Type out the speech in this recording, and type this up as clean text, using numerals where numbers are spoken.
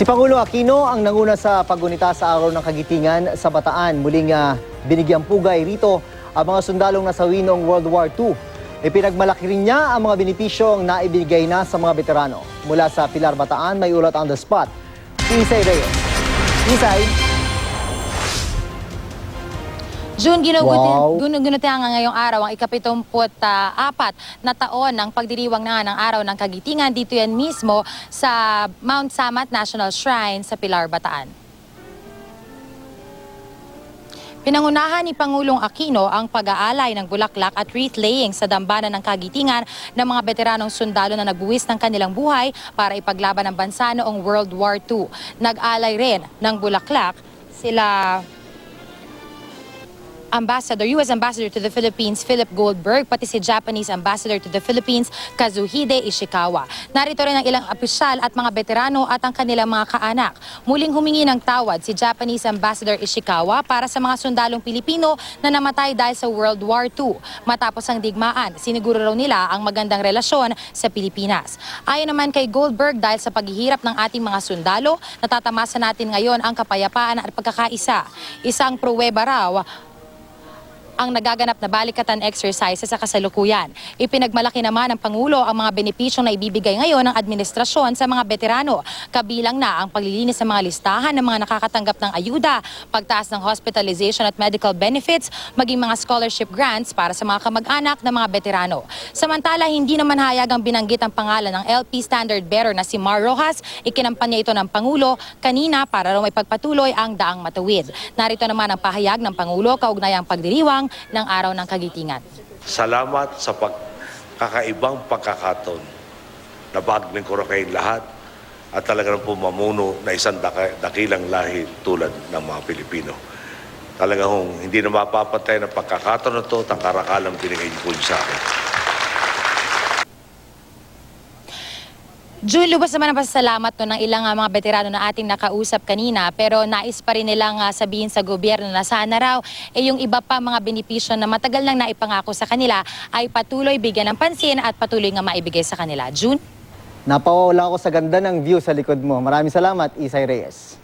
Si Pangulo Aquino ang nanguna sa paggunita sa Araw ng Kagitingan sa Bataan. Muling binigyang pugay rito ang mga sundalong nasawi noong World War II. Ipinagmalaki rin niya ang mga benepisyong naibigay na sa mga veterano. Mula sa Pilar, Bataan, may ulat on the spot. Isay Reyes. Isay. June, ginugunitihan nga ngayong araw ang ika-74 na taon ng pagdiriwang na ng Araw ng Kagitingan. Dito yan mismo sa Mount Samat National Shrine sa Pilar, Bataan. Pinangunahan ni Pangulong Aquino ang pag-aalay ng bulaklak at wreath laying sa dambana ng Kagitingan ng mga veteranong sundalo na nagbuwis ng kanilang buhay para ipaglaban ang bansa noong World War II. Nag-alay rin ng bulaklak sila U.S. Ambassador to the Philippines, Philip Goldberg, pati si Japanese Ambassador to the Philippines, Kazuhide Ishikawa. Narito rin ang ilang opisyal at mga veterano at ang kanilang mga kaanak. Muling humingi ng tawad si Japanese Ambassador Ishikawa para sa mga sundalong Pilipino na namatay dahil sa World War II. Matapos ang digmaan, siniguro raw nila ang magandang relasyon sa Pilipinas. Ayon naman kay Goldberg, dahil sa paghihirap ng ating mga sundalo, natatamasa natin ngayon ang kapayapaan at pagkakaisa. Isang pruweba raw ang nagaganap na balikatan exercises sa kasalukuyan. Ipinagmalaki naman ng Pangulo ang mga benepisyong na ibibigay ngayon ng administrasyon sa mga veterano. Kabilang na ang paglilinis sa mga listahan ng mga nakakatanggap ng ayuda, pagtaas ng hospitalization at medical benefits, maging mga scholarship grants para sa mga kamag-anak ng mga veterano. Samantala, hindi naman hayagang binanggit ang pangalan ng LP standard bearer na si Mar Rojas. Ikinampanya ito ng Pangulo kanina para raw may pagpatuloy ang daang matuwid. Narito naman ang pahayag ng Pangulo kaugnayang pagdiriwang ng Araw ng Kagitingan. Salamat sa kakaibang pagkakataon. Nabagling ko rin kayong lahat at talagang pumamuno na isang dakilang lahi tulad ng mga Pilipino. Talagang hindi na mapapatay ng pagkakataon na ito at ang karakalang binigay niyo sa akin. June, lubos naman ang pasasalamat ng ilang mga veterano na ating nakausap kanina, pero nais pa rin nilang sabihin sa gobyerno na sana raw yung iba pa mga benepisyo na matagal nang naipangako sa kanila ay patuloy bigyan ng pansin at patuloy nga maibigay sa kanila. June? Napawala ako sa ganda ng view sa likod mo. Maraming salamat, Isay Reyes.